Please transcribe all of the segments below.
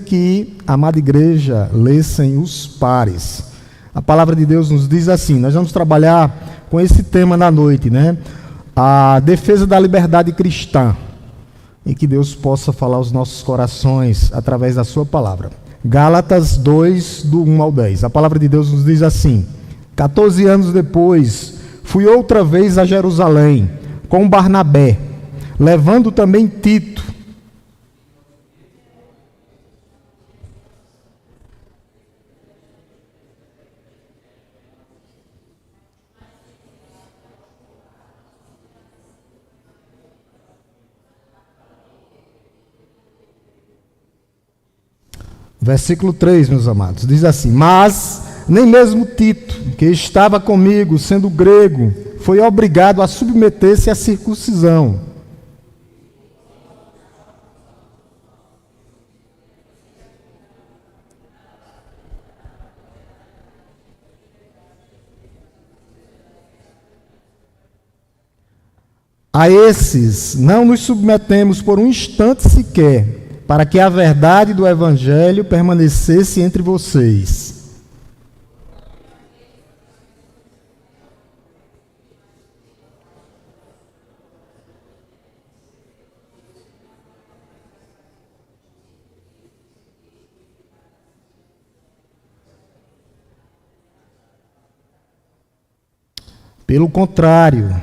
que, amada igreja, lessem os pares. A palavra de Deus nos diz assim, nós vamos trabalhar com esse tema na noite, né? A defesa da liberdade cristã. E que Deus possa falar aos nossos corações através da sua palavra. Gálatas 2, do 1 ao 10. A palavra de Deus nos diz assim: 14 anos depois, fui outra vez a Jerusalém, com Barnabé, levando também Tito. Versículo 3, meus amados, diz assim: mas nem mesmo Tito, que estava comigo, sendo grego, foi obrigado a submeter-se à circuncisão. A esses não nos submetemos por um instante sequer, para que a verdade do Evangelho permanecesse entre vocês. Pelo contrário,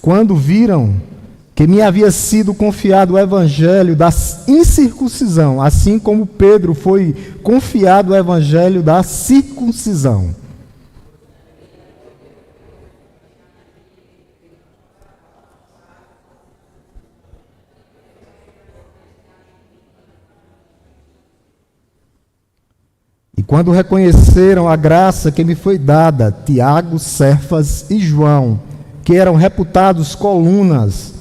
quando viram que me havia sido confiado o evangelho da incircuncisão, assim como Pedro foi confiado o evangelho da circuncisão. E quando reconheceram a graça que me foi dada, Tiago, Cefas e João, que eram reputados colunas,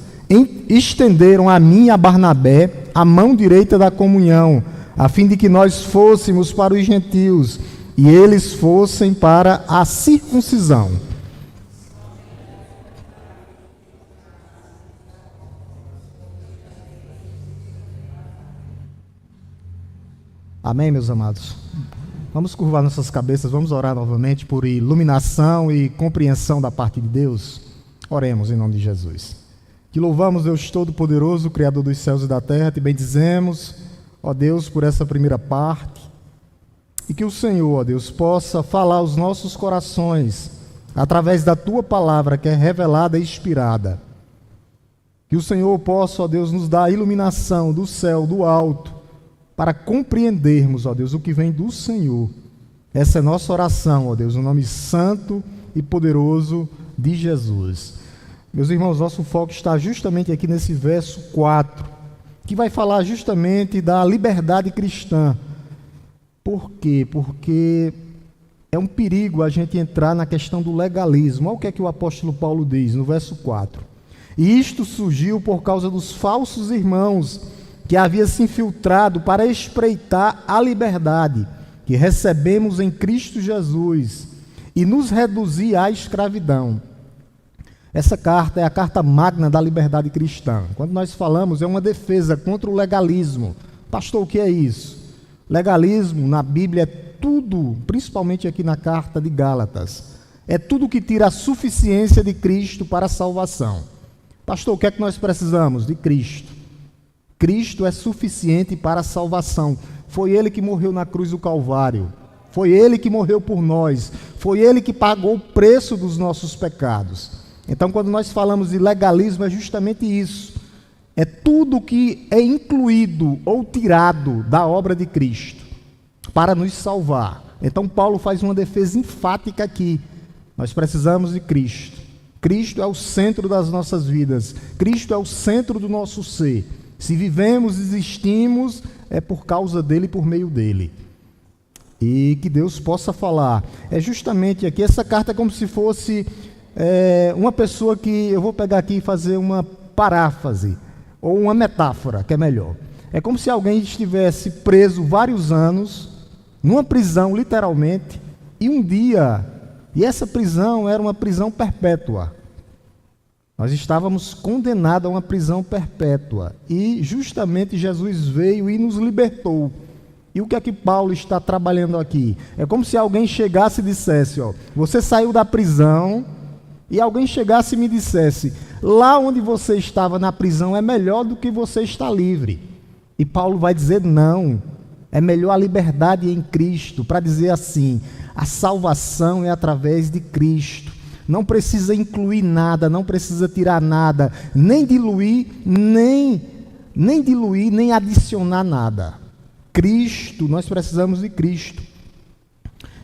estenderam a mim e a Barnabé a mão direita da comunhão, a fim de que nós fôssemos para os gentios e eles fossem para a circuncisão. Amém, meus amados? Vamos curvar nossas cabeças, vamos orar novamente por iluminação e compreensão da parte de Deus. Oremos em nome de Jesus. Te louvamos, Deus Todo-Poderoso, Criador dos céus e da terra, te bendizemos, ó Deus, por essa primeira parte, e que o Senhor, ó Deus, possa falar aos nossos corações, através da tua palavra que é revelada e inspirada. Que o Senhor possa, ó Deus, nos dar a iluminação do céu, do alto, para compreendermos, ó Deus, o que vem do Senhor. Essa é nossa oração, ó Deus, no nome santo e poderoso de Jesus. Meus irmãos, nosso foco está justamente aqui nesse verso 4, que vai falar justamente da liberdade cristã. Por quê? Porque é um perigo a gente entrar na questão do legalismo. Olha o que é que o apóstolo Paulo diz no verso 4. E isto surgiu por causa dos falsos irmãos que haviam se infiltrado para espreitar a liberdade que recebemos em Cristo Jesus e nos reduzir à escravidão. Essa carta é a carta magna da liberdade cristã. Quando nós falamos, é uma defesa contra o legalismo. Pastor, o que é isso? Legalismo na Bíblia é tudo, principalmente aqui na carta de Gálatas, é tudo que tira a suficiência de Cristo para a salvação. Pastor, o que é que nós precisamos? De Cristo. Cristo é suficiente para a salvação. Foi Ele que morreu na cruz do Calvário. Foi Ele que morreu por nós. Foi Ele que pagou o preço dos nossos pecados. Então, quando nós falamos de legalismo, é justamente isso. É tudo que é incluído ou tirado da obra de Cristo para nos salvar. Então, Paulo faz uma defesa enfática aqui. Nós precisamos de Cristo. Cristo é o centro das nossas vidas. Cristo é o centro do nosso ser. Se vivemos, existimos, é por causa dele e por meio dele. E que Deus possa falar. É justamente aqui, essa carta é como se fosse uma pessoa que, eu vou pegar aqui e fazer uma paráfrase, ou uma metáfora, que é melhor. É como se alguém estivesse preso vários anos, numa prisão, literalmente, e um dia, e essa prisão era uma prisão perpétua. Nós estávamos condenados a uma prisão perpétua. E justamente Jesus veio e nos libertou. E o que é que Paulo está trabalhando aqui? É como se alguém chegasse e dissesse, você saiu da prisão, e alguém chegasse e me dissesse, lá onde você estava na prisão é melhor do que você está livre. E Paulo vai dizer, não, é melhor a liberdade em Cristo, para dizer assim, a salvação é através de Cristo. Não precisa incluir nada, não precisa tirar nada, nem diluir, nem adicionar nada. Cristo, nós precisamos de Cristo.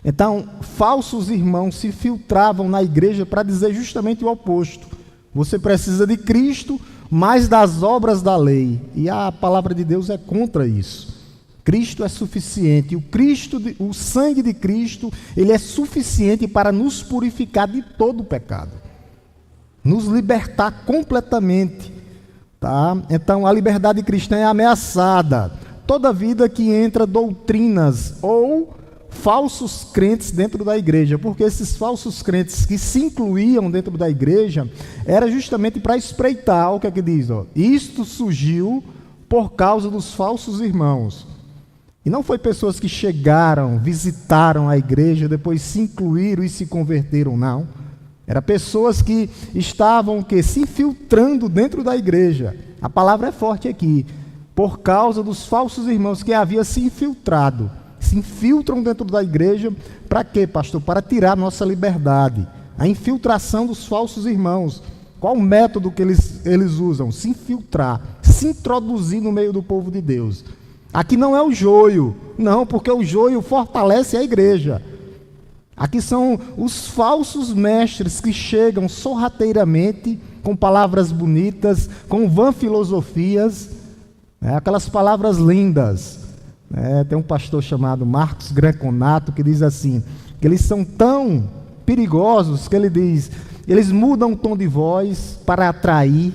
Então, falsos irmãos se filtravam na igreja para dizer justamente o oposto. Você precisa de Cristo, mais das obras da lei. E a palavra de Deus é contra isso. Cristo é suficiente. O sangue de Cristo, ele é suficiente para nos purificar de todo o pecado. Nos libertar completamente. Tá? Então, a liberdade cristã é ameaçada. Toda vida que entra doutrinas ou falsos crentes dentro da igreja, porque esses falsos crentes que se incluíam dentro da igreja, era justamente para espreitar, o que é que diz? Isto surgiu por causa dos falsos irmãos. E não foi pessoas que chegaram, visitaram a igreja, depois se incluíram e se converteram, não. Era pessoas que estavam se infiltrando dentro da igreja. A palavra é forte aqui. Por causa dos falsos irmãos que havia se infiltrado. Se infiltram dentro da igreja, para quê, pastor? Para tirar nossa liberdade. A infiltração dos falsos irmãos. Qual o método que eles usam? Se infiltrar, se introduzir no meio do povo de Deus. Aqui não é o joio, não, porque o joio fortalece a igreja. Aqui são os falsos mestres que chegam sorrateiramente, com palavras bonitas, com vã filosofias, aquelas palavras lindas. Tem um pastor chamado Marcos Greconato que diz assim, que eles são tão perigosos que ele diz, eles mudam o tom de voz para atrair,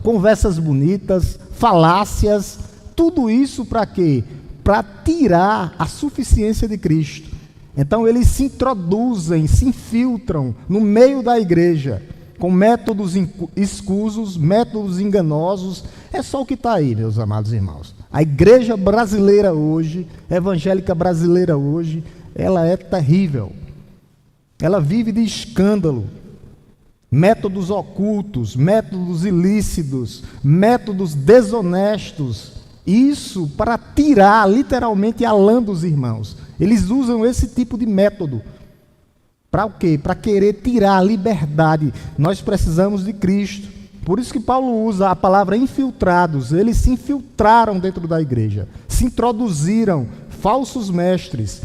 conversas bonitas, falácias, tudo isso para quê? Para tirar a suficiência de Cristo. Então eles se introduzem, se infiltram no meio da igreja, com métodos escusos, métodos enganosos. É só o que está aí, meus amados irmãos. A igreja brasileira hoje, evangélica brasileira hoje, ela é terrível. Ela vive de escândalo. Métodos ocultos, métodos ilícitos, métodos desonestos. Isso para tirar literalmente a lã dos irmãos. Eles usam esse tipo de método. Para o quê? Para querer tirar a liberdade. Nós precisamos de Cristo. Por isso que Paulo usa a palavra infiltrados. Eles se infiltraram dentro da igreja. Se introduziram falsos mestres.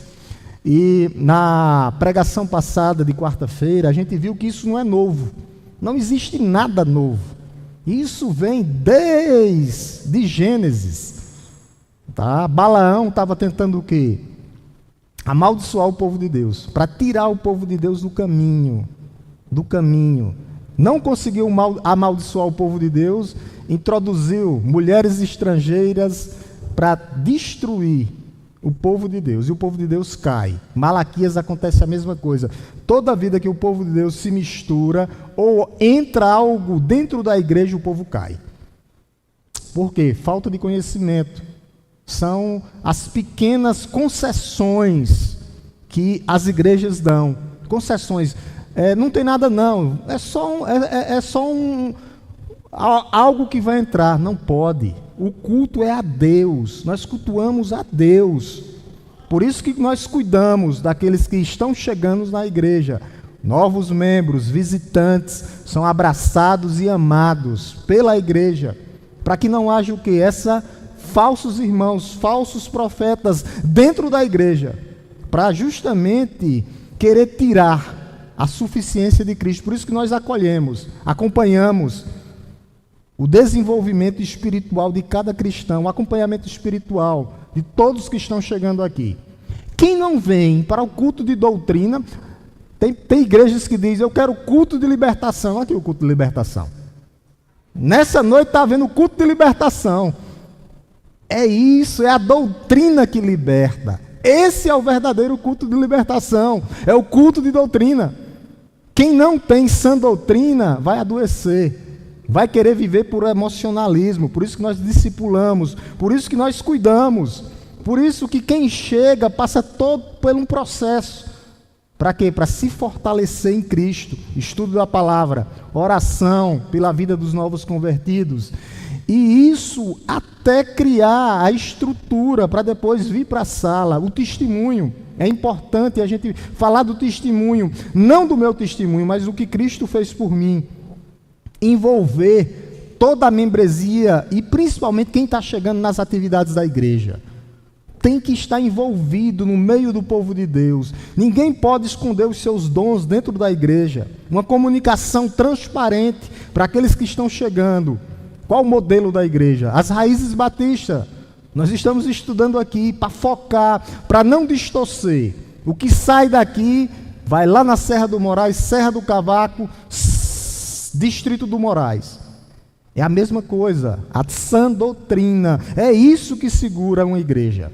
E na pregação passada de quarta-feira, a gente viu que isso não é novo. Não existe nada novo. Isso vem desde Gênesis. Tá? Balaão estava tentando o quê? Amaldiçoar o povo de Deus, para tirar o povo de Deus do caminho. Não conseguiu amaldiçoar o povo de Deus, introduziu mulheres estrangeiras para destruir o povo de Deus, e o povo de Deus cai. Malaquias acontece a mesma coisa. Toda vida que o povo de Deus se mistura, ou entra algo dentro da igreja, o povo cai. Por quê? Falta de conhecimento. São as pequenas concessões que as igrejas dão. Concessões. Não tem nada não, é só algo que vai entrar. Não pode. O culto é a Deus, nós cultuamos a Deus. Por isso que nós cuidamos daqueles que estão chegando na igreja. Novos membros, visitantes, são abraçados e amados pela igreja, para que não haja o quê? Falsos irmãos, falsos profetas dentro da igreja, para justamente querer tirar a suficiência de Cristo. Por isso que nós acompanhamos o desenvolvimento espiritual de cada cristão, o acompanhamento espiritual de todos que estão chegando aqui. Quem não vem para o culto de doutrina, tem igrejas que dizem, eu quero culto de libertação. Aqui o culto de libertação. Nessa noite está havendo o culto de libertação. É isso, é a doutrina que liberta. Esse é o verdadeiro culto de libertação, é o culto de doutrina. Quem não tem sã doutrina vai adoecer, vai querer viver por emocionalismo. Por isso que nós discipulamos, por isso que nós cuidamos, por isso que quem chega passa todo por um processo. Para quê? Para se fortalecer em Cristo, estudo da palavra, oração pela vida dos novos convertidos. E isso até criar a estrutura para depois vir para a sala. O testemunho. É importante a gente falar do testemunho, não do meu testemunho, mas do que Cristo fez por mim. Envolver toda a membresia e principalmente quem está chegando nas atividades da igreja. Tem que estar envolvido no meio do povo de Deus. Ninguém pode esconder os seus dons dentro da igreja. Uma comunicação transparente para aqueles que estão chegando. Qual o modelo da igreja? As raízes batistas. Nós estamos estudando aqui para focar, para não distorcer. O que sai daqui vai lá na Serra do Moraes, Serra do Cavaco, Distrito do Moraes. É a mesma coisa, a sã doutrina. É isso que segura uma igreja.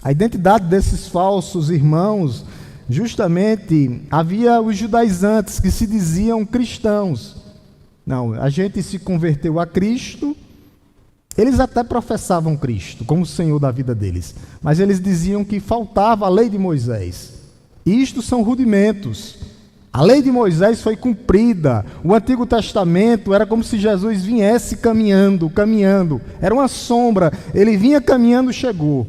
A identidade desses falsos irmãos, justamente, havia os judaizantes que se diziam cristãos. Não, a gente se converteu a Cristo. Eles até professavam Cristo como o Senhor da vida deles, mas eles diziam que faltava a lei de Moisés. Isto são rudimentos. A lei de Moisés foi cumprida. O Antigo Testamento era como se Jesus viesse caminhando. Era uma sombra. Ele vinha caminhando, chegou.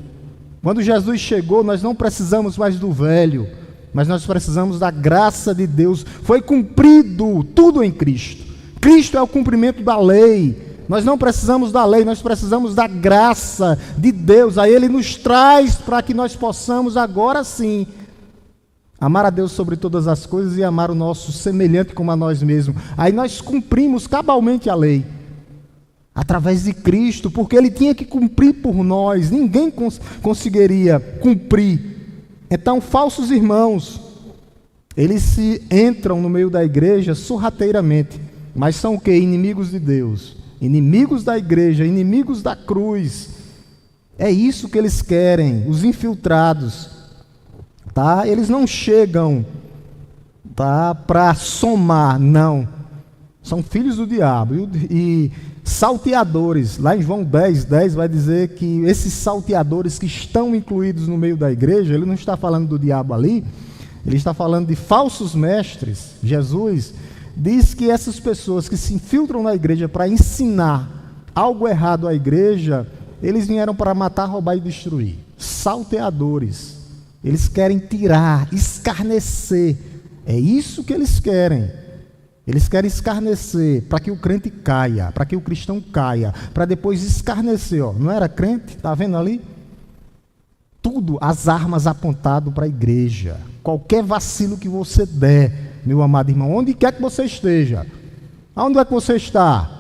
Quando Jesus chegou, nós não precisamos mais do velho, mas nós precisamos da graça de Deus. Foi cumprido tudo em Cristo. Cristo é o cumprimento da lei. Nós não precisamos da lei, nós precisamos da graça de Deus. Aí Ele nos traz para que nós possamos agora sim amar a Deus sobre todas as coisas e amar o nosso semelhante como a nós mesmos. Aí nós cumprimos cabalmente a lei, através de Cristo, porque Ele tinha que cumprir por nós. Ninguém conseguiria cumprir. Então, falsos irmãos, eles se entram no meio da igreja sorrateiramente, mas são o quê? Inimigos de Deus. Inimigos da igreja, inimigos da cruz. É isso que eles querem, os infiltrados, tá? Eles não chegam, tá, para somar, não. São filhos do diabo e salteadores. Lá em João 10 vai dizer que esses salteadores que estão incluídos no meio da igreja, ele não está falando do diabo ali, ele está falando de falsos mestres. Jesus diz que essas pessoas que se infiltram na igreja para ensinar algo errado à igreja, eles vieram para matar, roubar e destruir. Salteadores. Eles querem tirar, escarnecer. É isso que eles querem. Eles querem escarnecer para que o crente caia, para que o cristão caia, para depois escarnecer. Ó. Não era crente? Está vendo ali? Tudo, as armas apontado para a igreja. Qualquer vacilo que você der, meu amado irmão, onde quer que você esteja, aonde é que você está?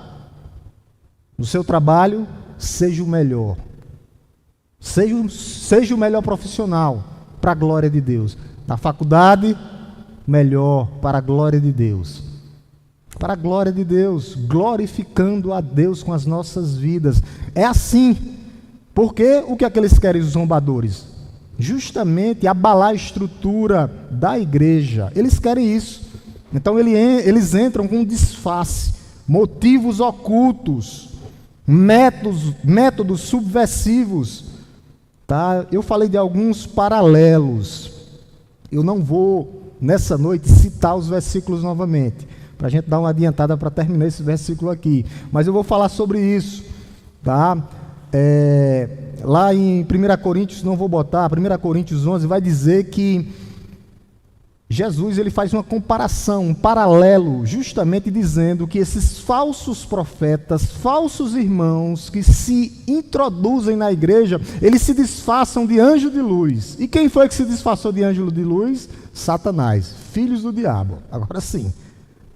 No seu trabalho, seja o melhor. Seja o melhor profissional, para a glória de Deus. Na faculdade, melhor, para a glória de Deus. Para a glória de Deus, glorificando a Deus com as nossas vidas. É assim. Porque o que é que eles querem, os zombadores? Justamente abalar a estrutura da igreja. Eles querem isso. Então eles entram com disfarce, motivos ocultos, métodos subversivos. Tá? Eu falei de alguns paralelos. Eu não vou, nessa noite, citar os versículos novamente, para a gente dar uma adiantada para terminar esse versículo aqui. Mas eu vou falar sobre isso. Tá? Lá em 1 Coríntios, não vou botar, 1 Coríntios 11 vai dizer que Jesus ele faz uma comparação, um paralelo, justamente dizendo que esses falsos profetas, falsos irmãos que se introduzem na igreja, eles se disfarçam de anjo de luz. E quem foi que se disfarçou de anjo de luz? Satanás, filhos do diabo. Agora sim,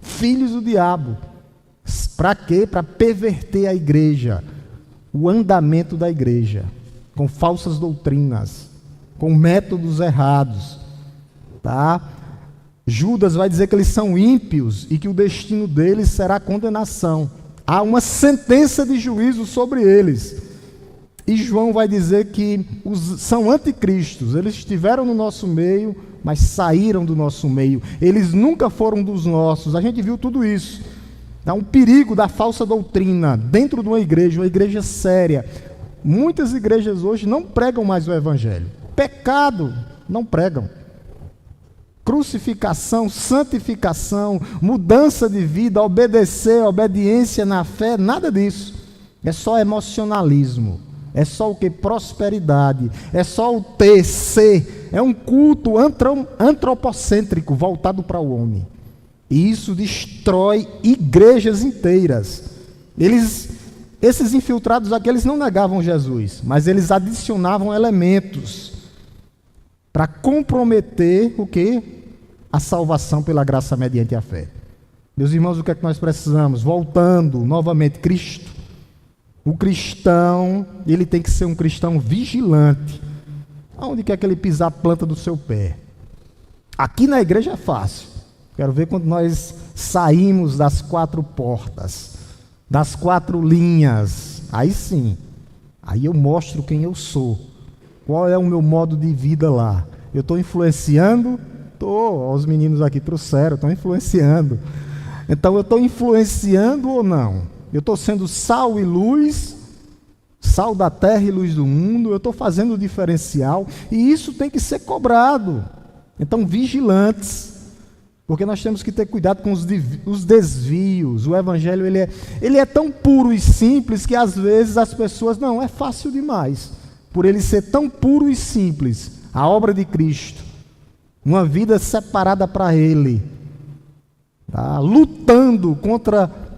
filhos do diabo. Para quê? Para perverter a igreja, o andamento da igreja, com falsas doutrinas, com métodos errados, tá? Judas vai dizer que eles são ímpios e que o destino deles será condenação. Há uma sentença de juízo sobre eles. E João vai dizer que são anticristos. Eles estiveram no nosso meio, mas saíram do nosso meio. Eles nunca foram dos nossos. A gente viu tudo isso. Há um perigo da falsa doutrina dentro de uma igreja séria. Muitas igrejas hoje não pregam mais o evangelho. Pecado, não pregam. Crucificação, santificação, mudança de vida, obedecer, obediência na fé, nada disso. É só emocionalismo. É só o que? Prosperidade. É só o ter, ser. É um culto antropocêntrico voltado para o homem. E isso destrói igrejas inteiras. Esses infiltrados aqui, eles não negavam Jesus, mas eles adicionavam elementos para comprometer o quê? A salvação pela graça mediante a fé. Meus irmãos, o que é que nós precisamos? Voltando novamente, Cristo. O cristão, ele tem que ser um cristão vigilante. Aonde quer que ele pisar a planta do seu pé? Aqui na igreja é fácil. Quero ver quando nós saímos das 4 portas, das 4 linhas. Aí sim, aí eu mostro quem eu sou. Qual é o meu modo de vida lá? Eu estou influenciando? Estou. Os meninos aqui trouxeram, estão influenciando. Então eu estou influenciando ou não? Eu estou sendo sal e luz, sal da terra e luz do mundo, eu estou fazendo o diferencial, e isso tem que ser cobrado. Então, vigilantes, porque nós temos que ter cuidado com os desvios. O evangelho ele é tão puro e simples que às vezes as pessoas, não, é fácil demais. Por ele ser tão puro e simples, a obra de Cristo, uma vida separada para ele, tá? Lutando contra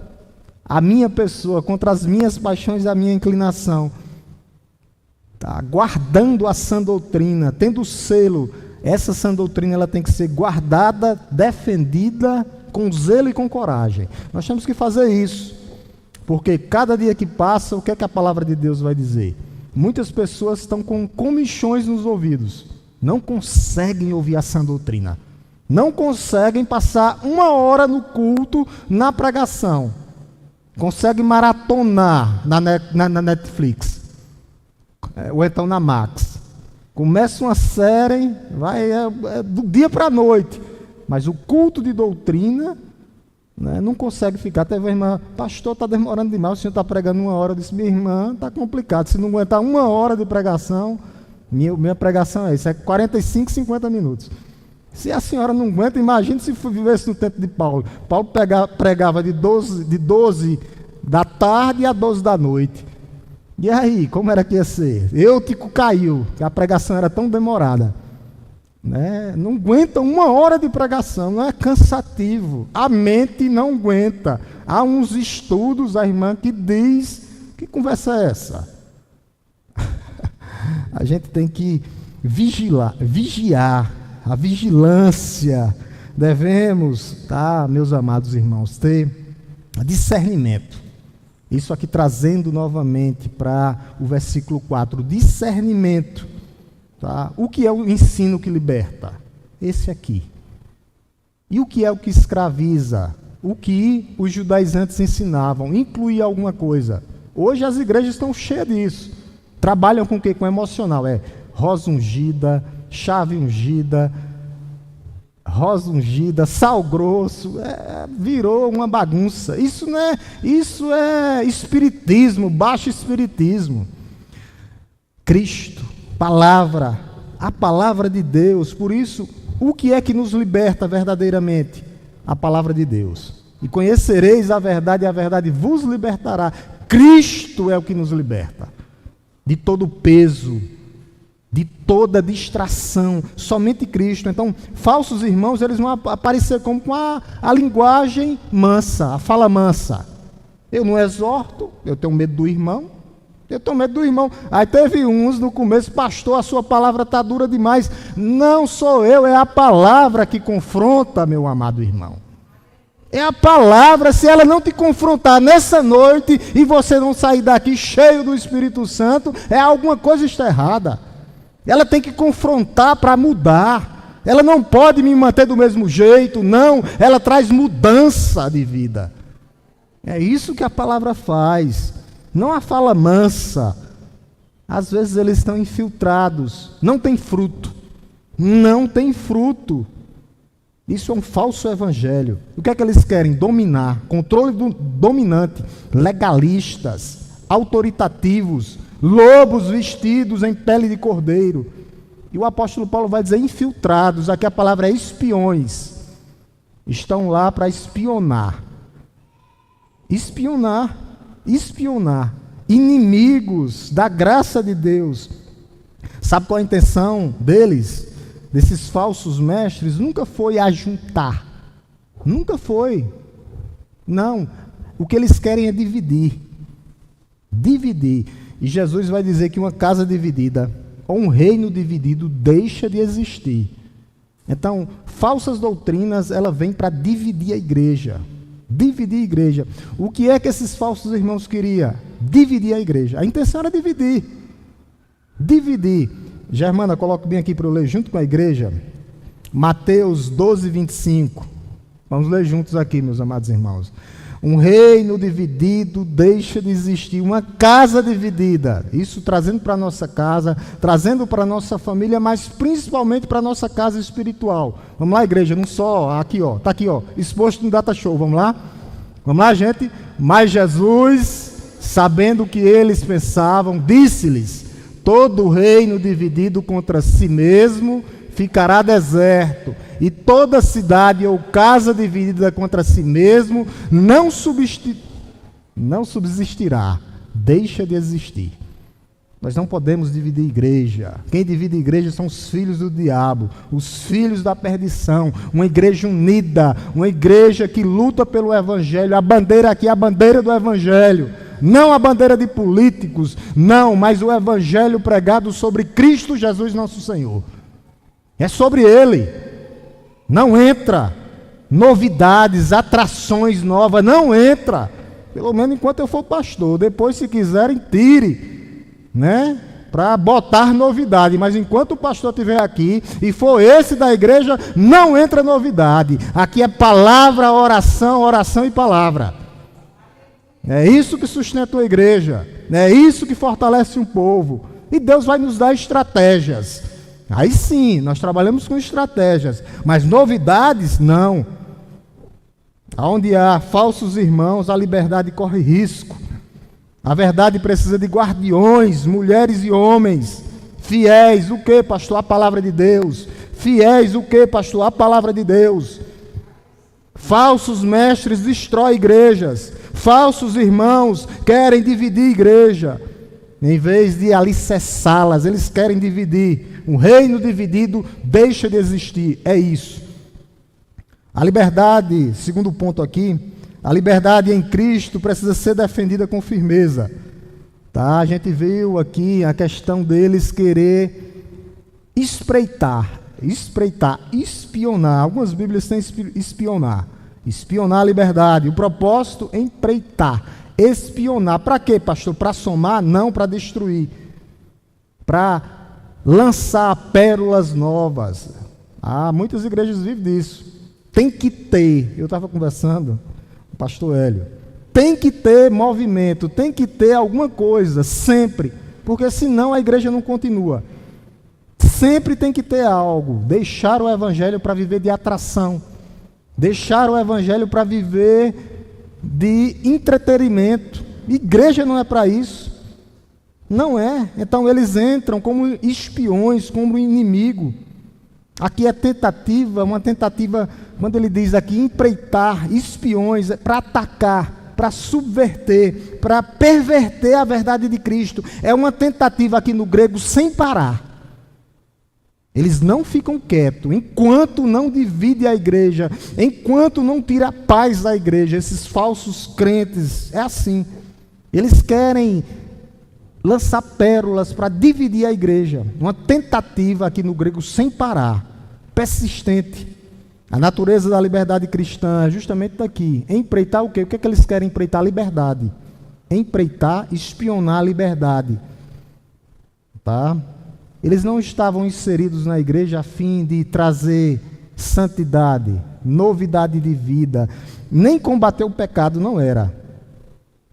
a minha pessoa, contra as minhas paixões e a minha inclinação, tá? Guardando a sã doutrina, tendo selo. Essa sã doutrina ela tem que ser guardada, defendida com zelo e com coragem. Nós temos que fazer isso, porque cada dia que passa, o que é que a palavra de Deus vai dizer? Muitas pessoas estão com comichões nos ouvidos, não conseguem ouvir a sã doutrina, não conseguem passar 1 hora no culto, na pregação, conseguem maratonar na Netflix, ou então na Max. Começa uma série, vai do dia para a noite, mas o culto de doutrina, né, não consegue ficar. Até a irmã, pastor, está demorando demais, o senhor está pregando 1 hora. Eu disse, minha irmã, está complicado, se não aguentar 1 hora de pregação, minha pregação é isso, é 45, 50 minutos. Se a senhora não aguenta, imagine se vivesse no tempo de Paulo. Paulo pregava de 12 da tarde a 12 da noite. E aí, como era que ia ser? Eutico caiu, que a pregação era tão demorada. Né? Não aguenta 1 hora de pregação, não é cansativo. A mente não aguenta. Há uns estudos, a irmã que diz, que conversa é essa? A gente tem que vigiar, a vigilância. Devemos, tá, meus amados irmãos, ter discernimento. Isso aqui trazendo novamente para o versículo 4, discernimento. Tá? O que é o ensino que liberta? Esse aqui. E o que é o que escraviza? O que os judaizantes ensinavam? Incluir alguma coisa. Hoje as igrejas estão cheias disso. Trabalham com o quê? Com emocional. É rosa ungida, chave ungida, rosa ungida, sal grosso, virou uma bagunça. Isso é espiritismo, baixo espiritismo. Cristo, palavra, a palavra de Deus. Por isso, o que é que nos liberta verdadeiramente? A palavra de Deus. E conhecereis a verdade, e a verdade vos libertará. Cristo é o que nos liberta de todo peso, de toda distração, somente Cristo. Então, falsos irmãos, eles vão aparecer como com a linguagem mansa, a fala mansa. Eu não exorto, eu tenho medo do irmão, Aí teve uns no começo, pastor, a sua palavra está dura demais. Não sou eu, é a palavra que confronta, meu amado irmão. É a palavra. Se ela não te confrontar nessa noite e você não sair daqui cheio do Espírito Santo, alguma coisa está errada. Ela tem que confrontar para mudar. Ela não pode me manter do mesmo jeito, não. Ela traz mudança de vida. É isso que a palavra faz. Não a fala mansa. Às vezes eles estão infiltrados, não tem fruto. não tem fruto. Isso é um falso evangelho. O que é que eles querem? Dominar, controle dominante, legalistas, autoritativos, lobos vestidos em pele de cordeiro. E o apóstolo Paulo vai dizer infiltrados, aqui a palavra é espiões. Estão lá para espionar. Espionar. Inimigos da graça de Deus. Sabe qual é a intenção deles? Desses falsos mestres? Nunca foi ajuntar. Nunca foi. Não. O que eles querem é dividir. Dividir. E Jesus vai dizer que uma casa dividida, ou um reino dividido, deixa de existir. Então, falsas doutrinas, ela vem para dividir a igreja. Dividir a igreja. O que é que esses falsos irmãos queriam? Dividir a igreja. A intenção era dividir. Dividir. Germana, coloca bem aqui para eu ler junto com a igreja. Mateus 12, 25. Vamos ler juntos aqui, meus amados irmãos. Um reino dividido deixa de existir. Uma casa dividida. Isso trazendo para a nossa casa, trazendo para a nossa família, mas principalmente para a nossa casa espiritual. Vamos lá, igreja, não só, aqui ó, está aqui ó, exposto no Data Show, vamos lá? Vamos lá, gente? Mas Jesus, sabendo o que eles pensavam, disse-lhes: todo reino dividido contra si mesmo ficará deserto, e toda cidade ou casa dividida contra si mesmo não subsistirá, deixa de existir. Nós não podemos dividir igreja. Quem divide igreja são os filhos do diabo, os filhos da perdição. Uma igreja unida, uma igreja que luta pelo evangelho. A bandeira aqui é a bandeira do evangelho, não a bandeira de políticos, não, mas o evangelho pregado sobre Cristo Jesus nosso Senhor. É sobre ele. Não entra novidades, atrações novas, não entra. Pelo menos enquanto eu for pastor. Depois, se quiserem, tire, né? Para botar novidade. Mas enquanto o pastor estiver aqui e for esse da igreja, não entra novidade. Aqui é palavra, oração, oração e palavra. É isso que sustenta a igreja. É isso que fortalece um povo. E Deus vai nos dar estratégias. Aí sim, nós trabalhamos com estratégias, mas novidades, não. Onde há falsos irmãos, a liberdade corre risco. A verdade precisa de guardiões, mulheres e homens, fiéis. O que, pastor? A palavra de Deus. Fiéis, o que, pastor? A palavra de Deus. Falsos mestres destroem igrejas. Falsos irmãos querem dividir igreja. Em vez de alicerçá-las, eles querem dividir. Um reino dividido deixa de existir. É isso. A liberdade, segundo ponto aqui, a liberdade em Cristo precisa ser defendida com firmeza. Tá? A gente viu aqui a questão deles querer espreitar, espionar. Algumas Bíblias têm espionar. Espionar a liberdade. O propósito é empreitar, espionar. Para quê, pastor? Para somar? Não, para destruir. Para lançar pérolas novas. Muitas igrejas vivem disso. Tem que ter, eu estava conversando com o pastor Hélio, tem que ter movimento, tem que ter alguma coisa, sempre, porque senão a igreja não continua. Sempre tem que ter algo. Deixar o evangelho para viver de atração, deixar o evangelho para viver de entretenimento. Igreja não é para isso. Não é. Então eles entram como espiões, como inimigo. Aqui é tentativa, uma tentativa, quando ele diz aqui, empreitar, espiões, para atacar, para subverter, para perverter a verdade de Cristo. É uma tentativa aqui no grego sem parar. Eles não ficam quietos, enquanto não divide a igreja, enquanto não tira a paz da igreja. Esses falsos crentes, é assim. Eles querem lançar pérolas para dividir a igreja. Uma tentativa aqui no grego sem parar, persistente. A natureza da liberdade cristã é justamente daqui. Empreitar o quê? O que é que eles querem empreitar? A liberdade. Empreitar, espionar a liberdade. Tá? Eles não estavam inseridos na igreja a fim de trazer santidade, novidade de vida, nem combater o pecado, não era.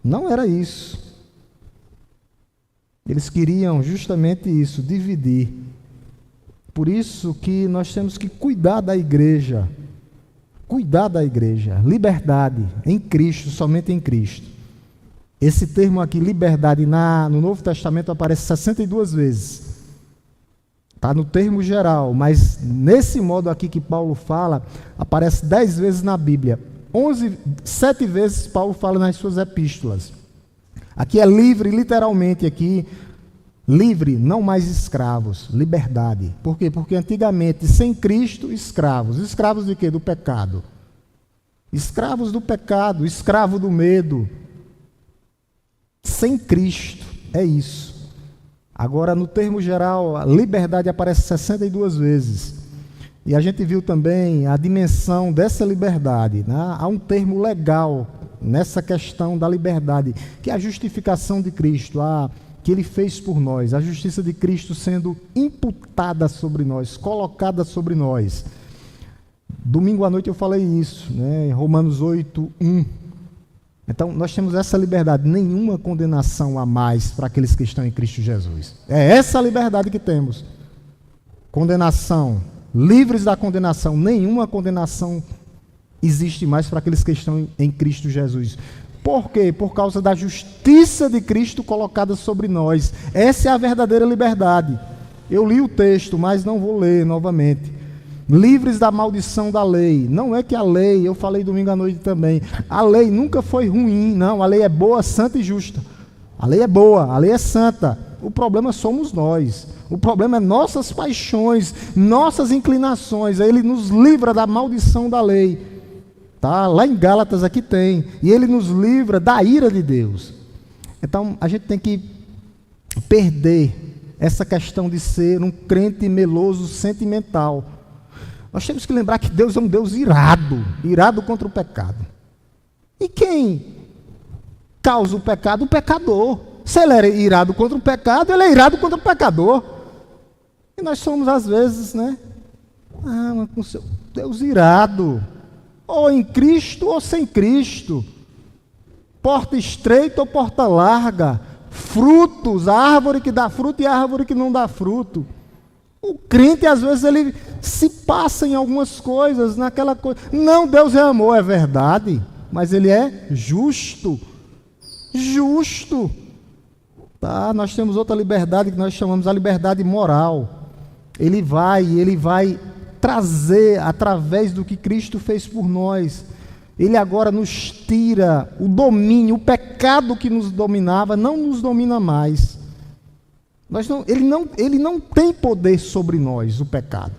Não era isso. Eles queriam justamente isso, dividir. Por isso que nós temos que cuidar da igreja. Cuidar da igreja. Liberdade em Cristo, somente em Cristo. Esse termo aqui, liberdade, no Novo Testamento aparece 62 vezes. Está no termo geral, mas nesse modo aqui que Paulo fala, aparece 10 vezes na Bíblia. 7 vezes Paulo fala nas suas epístolas. Aqui é livre, literalmente aqui, livre, não mais escravos, liberdade. Por quê? Porque antigamente, sem Cristo, escravos. Escravos de quê? Do pecado. Escravos do pecado, escravo do medo. Sem Cristo, é isso. Agora, no termo geral, a liberdade aparece 62 vezes. E a gente viu também a dimensão dessa liberdade, né? Há um termo legal nessa questão da liberdade, que é a justificação de Cristo, que Ele fez por nós, a justiça de Cristo sendo imputada sobre nós, colocada sobre nós. Domingo à noite eu falei isso, né? Romanos 8:1. Então, nós temos essa liberdade, nenhuma condenação a mais para aqueles que estão em Cristo Jesus. É essa liberdade que temos. Condenação, livres da condenação, nenhuma condenação existe mais para aqueles que estão em Cristo Jesus. Por quê? Por causa da justiça de Cristo colocada sobre nós. Essa é a verdadeira liberdade. Eu li o texto, mas não vou ler novamente. Livres da maldição da lei. Não é que a lei, eu falei domingo à noite também, a lei nunca foi ruim, não, a lei é boa, santa e justa. A lei é boa, a lei é santa. O problema somos nós. O problema é nossas paixões, nossas inclinações. Ele nos livra da maldição da lei. Tá? Lá em Gálatas aqui tem. E ele nos livra da ira de Deus. Então, a gente tem que perder essa questão de ser um crente meloso, sentimental. Nós temos que lembrar que Deus é um Deus irado, irado contra o pecado. E quem causa o pecado? O pecador. Se ele é irado contra o pecado, ele é irado contra o pecador. E nós somos, às vezes, né? Mas com seu Deus irado. Ou em Cristo ou sem Cristo. Porta estreita ou porta larga. Frutos, a árvore que dá fruto e a árvore que não dá fruto. O crente, às vezes, ele se passa em algumas coisas, naquela coisa. Não, Deus é amor, é verdade, mas Ele é justo. Justo. Tá? Nós temos outra liberdade que nós chamamos a liberdade moral. Ele vai trazer, através do que Cristo fez por nós, Ele agora nos tira o domínio, o pecado que nos dominava, não nos domina mais. Ele não tem poder sobre nós, o pecado.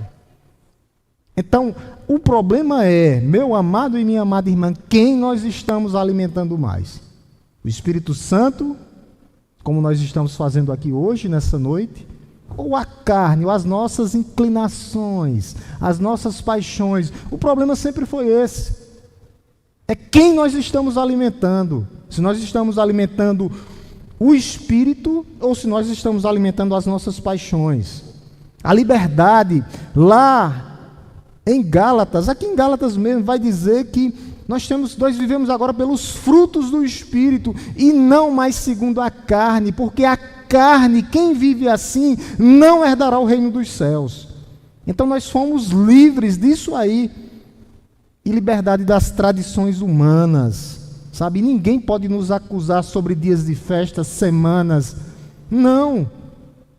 Então, o problema é, meu amado e minha amada irmã, quem nós estamos alimentando mais? O Espírito Santo, como nós estamos fazendo aqui hoje, nessa noite, ou a carne, ou as nossas inclinações, as nossas paixões? O problema sempre foi esse. É quem nós estamos alimentando. Se nós estamos alimentando o Espírito, ou se nós estamos alimentando as nossas paixões. A liberdade, lá em Gálatas, aqui em Gálatas mesmo, vai dizer que nós vivemos agora pelos frutos do Espírito, e não mais segundo a carne, porque a carne, quem vive assim, não herdará o reino dos céus. Então nós fomos livres disso aí, e liberdade das tradições humanas. Sabe, ninguém pode nos acusar sobre dias de festa, semanas. Não,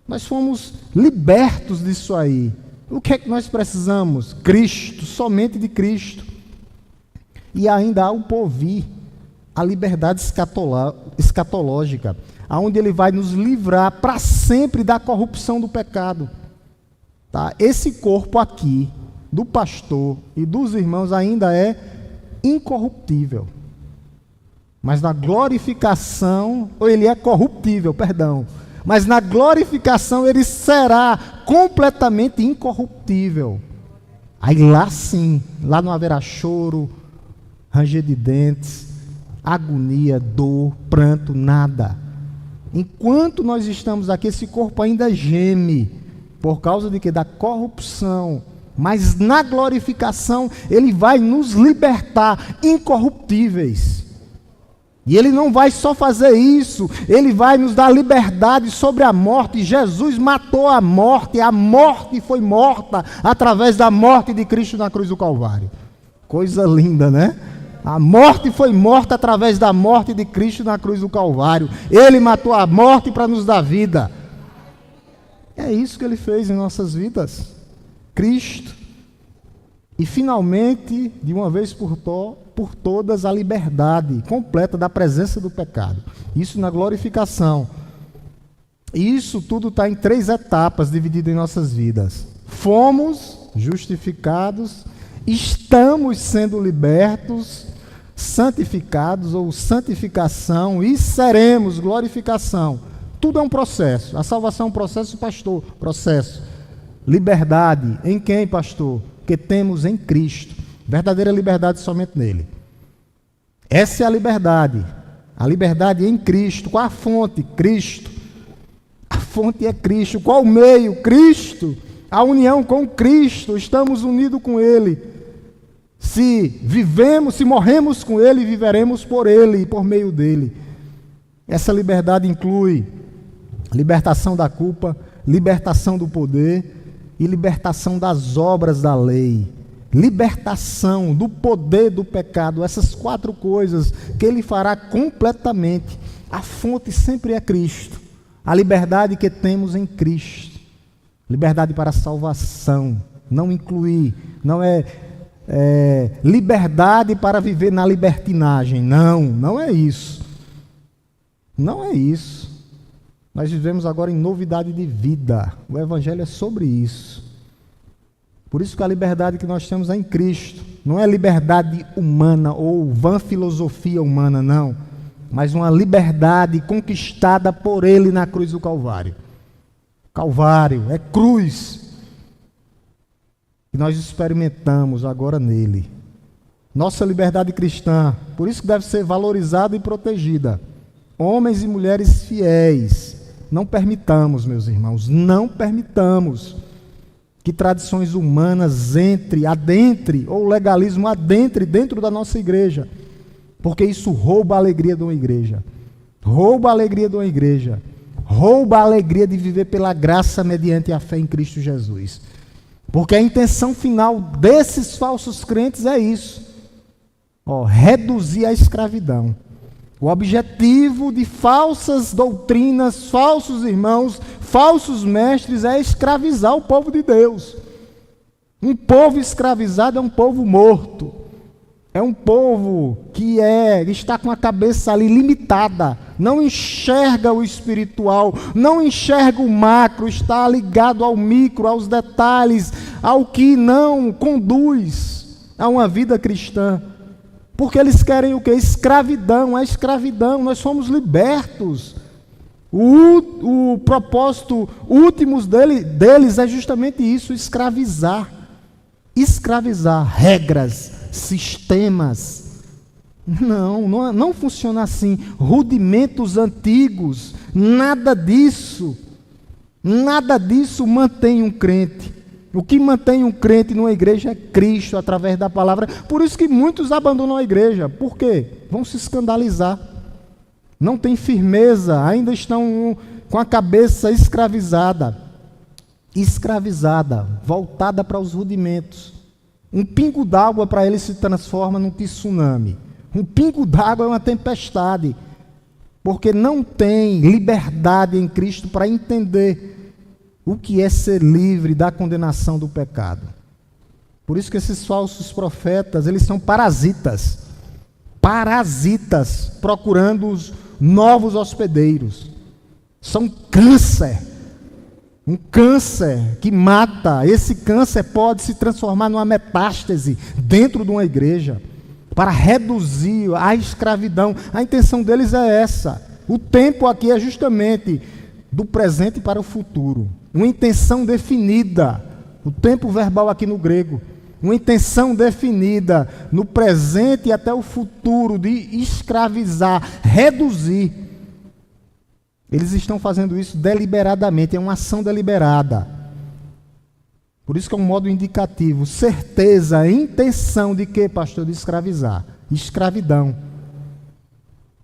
nós fomos libertos disso aí. O que é que nós precisamos? Cristo, somente de Cristo. E ainda há o porvir, a liberdade escatológica, aonde Ele vai nos livrar para sempre da corrupção do pecado. Tá? Esse corpo aqui, do pastor e dos irmãos, ainda é incorruptível. Mas na glorificação, ou ele é corruptível, perdão. Mas na glorificação ele será completamente incorruptível. Aí lá sim, lá não haverá choro, ranger de dentes, agonia, dor, pranto, nada. Enquanto nós estamos aqui, esse corpo ainda geme, por causa de quê? Da corrupção. Mas na glorificação ele vai nos libertar incorruptíveis. E Ele não vai só fazer isso, Ele vai nos dar liberdade sobre a morte. Jesus matou a morte foi morta através da morte de Cristo na cruz do Calvário. Coisa linda, né? A morte foi morta através da morte de Cristo na cruz do Calvário. Ele matou a morte para nos dar vida. É isso que Ele fez em nossas vidas. Cristo. E finalmente, de uma vez por todas, a liberdade completa da presença do pecado. Isso na glorificação. E isso tudo está em 3 etapas divididas em nossas vidas. Fomos justificados, estamos sendo libertos, santificados ou santificação, e seremos glorificação. Tudo é um processo. A salvação é um processo, pastor. Processo. Liberdade. Em quem, pastor? Que temos em Cristo. Verdadeira liberdade somente nele. Essa é a liberdade. A liberdade em Cristo. Qual a fonte? Cristo. A fonte é Cristo. Qual o meio? Cristo. A união com Cristo. Estamos unidos com Ele. Se vivemos, se morremos com Ele, viveremos por Ele e por meio dEle. Essa liberdade inclui libertação da culpa, libertação do poder e libertação das obras da lei. Libertação do poder do pecado. Essas 4 coisas que Ele fará completamente. A fonte sempre é Cristo. A liberdade que temos em Cristo. Liberdade para a salvação. Não incluir, não é liberdade para viver na libertinagem. Não é isso. Não é isso. Nós vivemos agora em novidade de vida. O Evangelho é sobre isso. Por isso que a liberdade que nós temos é em Cristo. Não é liberdade humana ou vã filosofia humana, não. Mas uma liberdade conquistada por Ele na cruz do Calvário. Calvário é cruz. E nós experimentamos agora nele. Nossa liberdade cristã, por isso que deve ser valorizada e protegida. Homens e mulheres fiéis. Não permitamos, meus irmãos, não permitamos que tradições humanas adentre, ou legalismo adentre dentro da nossa igreja. Porque isso rouba a alegria de uma igreja. Rouba a alegria de uma igreja. Rouba a alegria de viver pela graça mediante a fé em Cristo Jesus. Porque a intenção final desses falsos crentes é isso. Reduzir a escravidão. O objetivo de falsas doutrinas, falsos irmãos, falsos mestres é escravizar o povo de Deus. Um povo escravizado é um povo morto. É um povo que está com a cabeça ali limitada, não enxerga o espiritual, não enxerga o macro, está ligado ao micro, aos detalhes, ao que não conduz a uma vida cristã. Porque eles querem o quê? Escravidão, a escravidão, nós somos libertos. O propósito último deles é justamente isso, escravizar. Escravizar regras, sistemas. Não funciona assim. Rudimentos antigos, nada disso mantém um crente. O que mantém um crente numa igreja é Cristo, através da palavra. Por isso que muitos abandonam a igreja. Por quê? Vão se escandalizar. Não tem firmeza, ainda estão com a cabeça escravizada, voltada para os rudimentos. Um pingo d'água para ele se transforma num tsunami. Um pingo d'água é uma tempestade, porque não tem liberdade em Cristo para entender o que é ser livre da condenação do pecado. Por isso que esses falsos profetas, eles são parasitas, procurando os novos hospedeiros. São um câncer que mata. Esse câncer pode se transformar numa metástase dentro de uma igreja, para reduzir a escravidão. A intenção deles é essa. O tempo aqui é justamente do presente para o futuro. Uma intenção definida. O tempo verbal aqui no grego. Uma intenção definida no presente e até o futuro de escravizar, reduzir. Eles estão fazendo isso deliberadamente, é uma ação deliberada. Por isso que é um modo indicativo. Certeza, intenção de quê, pastor? De escravizar. Escravidão.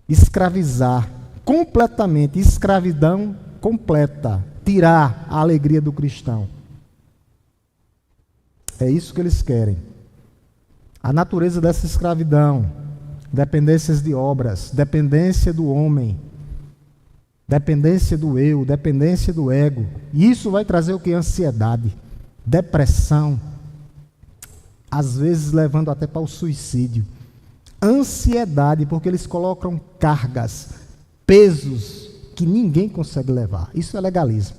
escravizar completamente, escravidão completa, tirar a alegria do cristão. É isso que eles querem. A natureza dessa escravidão, dependências de obras, dependência do homem, dependência do eu, dependência do ego. Isso vai trazer o que? Ansiedade, depressão, às vezes levando até para o suicídio. Ansiedade, porque eles colocam cargas, pesos que ninguém consegue levar. Isso é legalismo.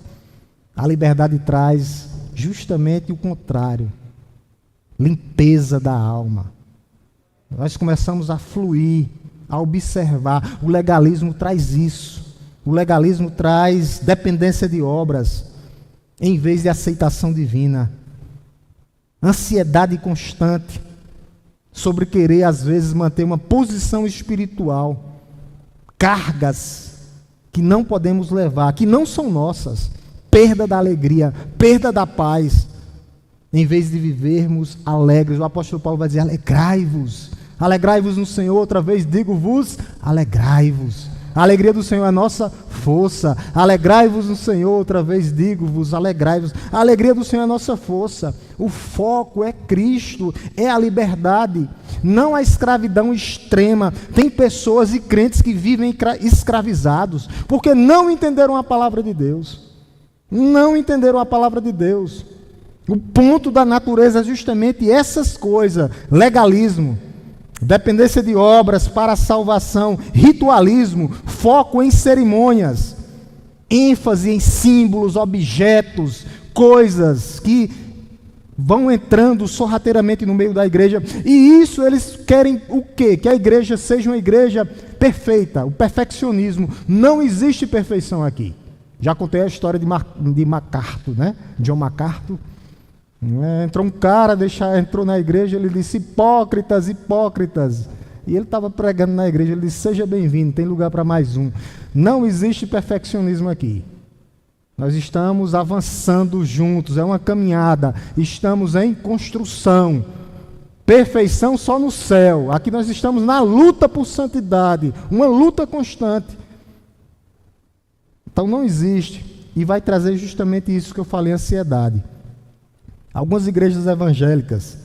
A liberdade traz justamente o contrário. Limpeza da alma. Nós começamos a fluir, a observar. O legalismo traz isso. O legalismo traz dependência de obras, em vez de aceitação divina. Ansiedade constante sobre querer, às vezes, manter uma posição espiritual. Cargas que não podemos levar, que não são nossas. Perda da alegria, perda da paz. Em vez de vivermos alegres, o apóstolo Paulo vai dizer: alegrai-vos. Alegrai-vos no Senhor, outra vez digo-vos, alegrai-vos. A alegria do Senhor é a nossa força. Alegrai-vos no Senhor, outra vez digo-vos, alegrai-vos. A alegria do Senhor é a nossa força. O foco é Cristo, é a liberdade, não a escravidão extrema. Tem pessoas e crentes que vivem escravizados, porque não entenderam a palavra de Deus. Não entenderam a palavra de Deus. O ponto da natureza é justamente essas coisas: legalismo, dependência de obras para a salvação, ritualismo, foco em cerimônias, ênfase em símbolos, objetos, coisas que vão entrando sorrateiramente no meio da igreja. E isso eles querem o quê? Que a igreja seja uma igreja perfeita, o perfeccionismo. Não existe perfeição aqui. Já contei a história de MacArthur, né? John MacArthur. Entrou um cara, entrou na igreja, ele disse: hipócritas, hipócritas. E ele estava pregando na igreja, ele disse: seja bem-vindo, tem lugar para mais um. Não existe perfeccionismo aqui. Nós estamos avançando juntos, é uma caminhada, estamos em construção. Perfeição só no céu. Aqui nós estamos na luta por santidade, uma luta constante. Então não existe, e vai trazer justamente isso que eu falei: ansiedade. Algumas igrejas evangélicas,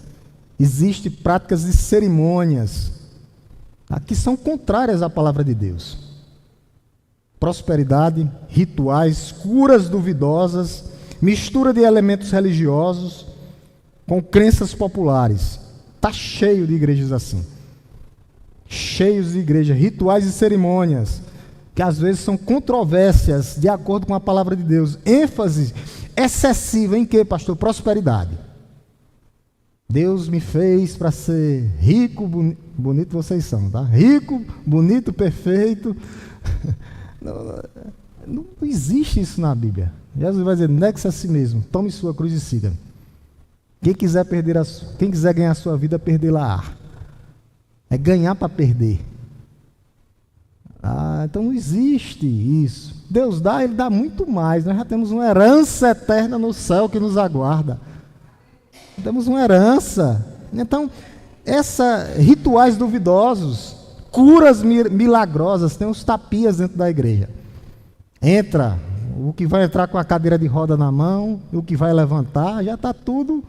existem práticas de cerimônias que são contrárias à palavra de Deus. Prosperidade, rituais, curas duvidosas, mistura de elementos religiosos com crenças populares. Está cheio de igrejas assim. Cheios de igrejas, rituais e cerimônias, que às vezes são controvérsias de acordo com a palavra de Deus. ênfase excessiva em quê, pastor? Prosperidade. Deus me fez para ser rico, bonito vocês são, tá? Rico, bonito, perfeito. Não existe isso na Bíblia. Jesus vai dizer: negue-se a si mesmo, tome sua cruz e siga. Quem quiser ganhar a sua vida, perdê-la-á. É ganhar para perder. Então não existe isso. Deus dá, Ele dá muito mais. Nós já temos uma herança eterna no céu que nos aguarda. Temos uma herança. Então, rituais duvidosos, curas milagrosas, tem uns tapias dentro da igreja. Entra, o que vai entrar com a cadeira de roda na mão, o que vai levantar, já está tudo.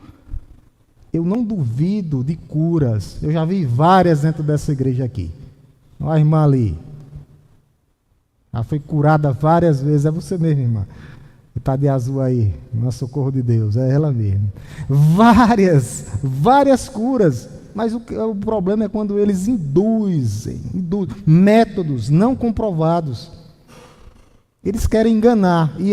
Eu não duvido de curas. Eu já vi várias dentro dessa igreja aqui. Olha a irmã ali. Ela foi curada várias vezes. É você mesmo, irmã. Que está de azul aí. No socorro de Deus. É ela mesmo. Várias curas. Mas o problema é quando eles induzem métodos não comprovados. Eles querem enganar. E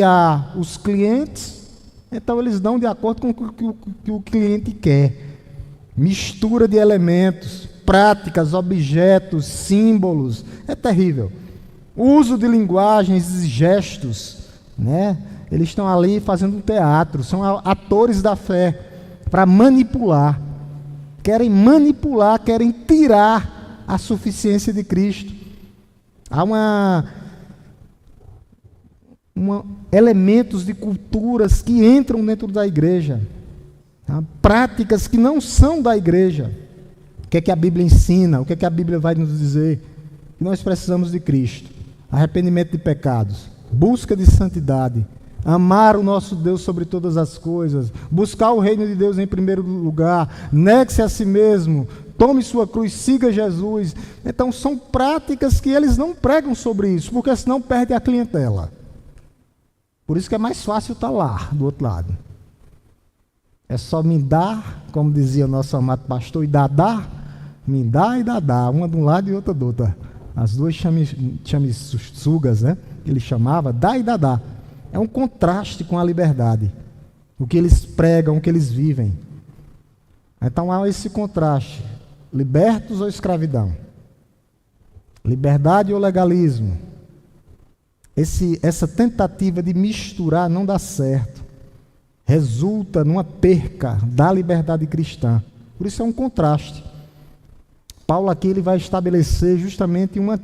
os clientes, então eles dão de acordo com o que o cliente quer. Mistura de elementos, práticas, objetos, símbolos. É terrível. Uso de linguagens e gestos, né? Eles estão ali fazendo um teatro, são atores da fé, para manipular. Querem manipular, querem tirar a suficiência de Cristo. Há elementos de culturas que entram dentro da igreja, tá? Práticas que não são da igreja. O que é que a Bíblia ensina? O que é que a Bíblia vai nos dizer? que nós precisamos de Cristo: arrependimento de pecados, busca de santidade, amar o nosso Deus sobre todas as coisas, buscar o reino de Deus em primeiro lugar, negue-se a si mesmo, tome sua cruz, siga Jesus. Então são práticas que eles não pregam sobre isso, porque senão perde a clientela. Por isso que é mais fácil estar lá, do outro lado. É só me dar, como dizia o nosso amado pastor, e dadá, me dá e dadá, uma de um lado e outra do outro. As duas chamissugas, né? Ele chamava, dá e dadá. É um contraste com a liberdade. O que eles pregam, o que eles vivem. Então há esse contraste. Libertos ou escravidão? Liberdade ou legalismo? Essa tentativa de misturar não dá certo. Resulta numa perca da liberdade cristã. Por isso é um contraste. Paulo aqui ele vai estabelecer justamente uma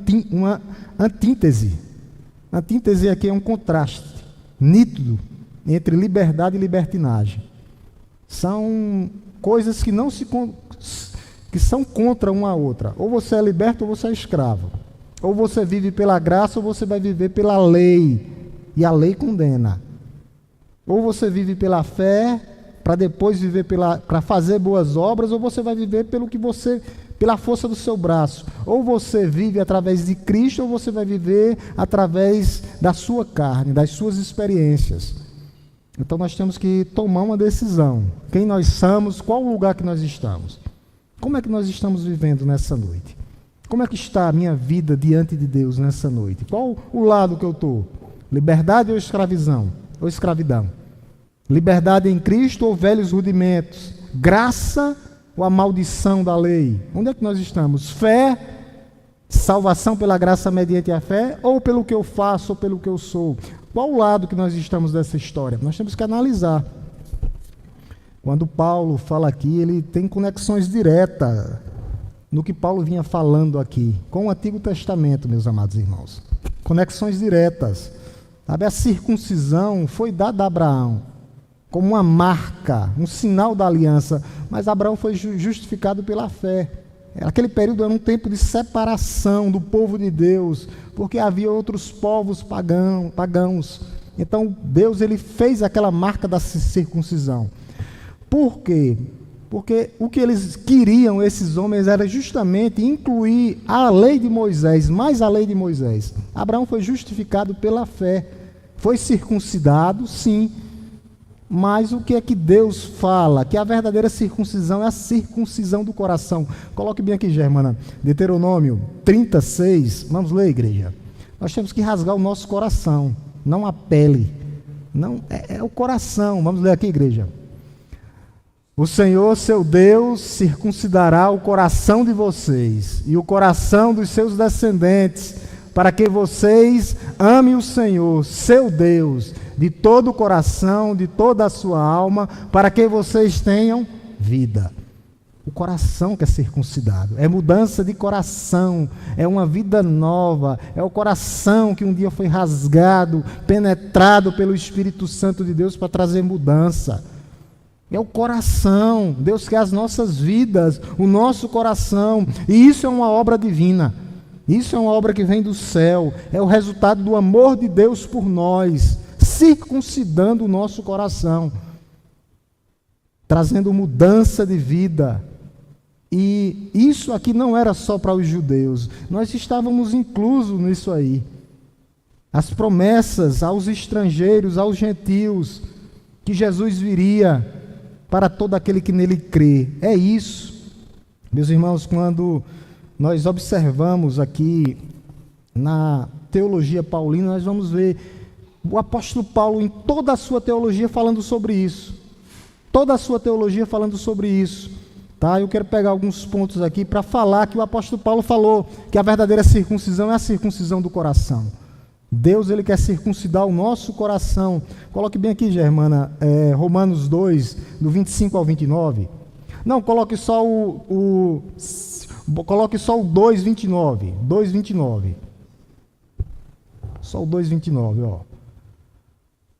antítese. A antítese aqui é um contraste nítido entre liberdade e libertinagem. São coisas que não que são contra uma a outra. Ou você é liberto ou você é escravo. Ou você vive pela graça ou você vai viver pela lei. E a lei condena. Ou você vive pela fé para depois viver para fazer boas obras, ou você vai viver pela força do seu braço. Ou você vive através de Cristo, ou você vai viver através da sua carne, das suas experiências. Então nós temos que tomar uma decisão. Quem nós somos, qual o lugar que nós estamos. Como é que nós estamos vivendo nessa noite? Como é que está a minha vida diante de Deus nessa noite? Qual o lado que eu estou? Liberdade ou escravidão? Liberdade em Cristo ou velhos rudimentos? Graça ou a maldição da lei? Onde é que nós estamos? Fé, salvação pela graça mediante a fé, ou pelo que eu faço, ou pelo que eu sou? Qual o lado que nós estamos dessa história? Nós temos que analisar. Quando Paulo fala aqui, ele tem conexões diretas no que Paulo vinha falando aqui, com o Antigo Testamento, meus amados irmãos. Conexões diretas. Sabe, a circuncisão foi dada a Abraão como uma marca, um sinal da aliança, mas Abraão foi justificado pela fé. Aquele período era um tempo de separação do povo de Deus, porque havia outros povos pagãos. Então Deus ele fez aquela marca da circuncisão. Por quê? Porque o que eles queriam, esses homens, era justamente incluir a lei de Moisés, mais a lei de Moisés. Abraão foi justificado pela fé, foi circuncidado, sim. Mas o que é que Deus fala? Que a verdadeira circuncisão é a circuncisão do coração. Coloque bem aqui, Germana. Deuteronômio 36. Vamos ler, igreja. Nós temos que rasgar o nosso coração, não a pele. Não, é o coração. Vamos ler aqui, igreja. O Senhor, seu Deus, circuncidará o coração de vocês e o coração dos seus descendentes, para que vocês amem o Senhor, seu Deus, de todo o coração, de toda a sua alma, para que vocês tenham vida. O coração que é circuncidado, é mudança de coração, é uma vida nova, é o coração que um dia foi rasgado, penetrado pelo Espírito Santo de Deus para trazer mudança. É o coração, Deus quer as nossas vidas, o nosso coração, e isso é uma obra divina. Isso é uma obra que vem do céu, é o resultado do amor de Deus por nós, circuncidando o nosso coração, trazendo mudança de vida. E isso aqui não era só para os judeus, nós estávamos inclusos nisso aí. As promessas aos estrangeiros, aos gentios, que Jesus viria para todo aquele que nele crê. É isso, meus irmãos, quando nós observamos aqui na teologia paulina, nós vamos ver o apóstolo Paulo em toda a sua teologia falando sobre isso. Toda a sua teologia falando sobre isso. Tá? Eu quero pegar alguns pontos aqui para falar que o apóstolo Paulo falou que a verdadeira circuncisão é a circuncisão do coração. Deus ele quer circuncidar o nosso coração. Coloque bem aqui, Germana, Romanos 2, do 25 ao 29. Não, coloque só coloque só o 2,29. 2,29. Só o 2,29, ó.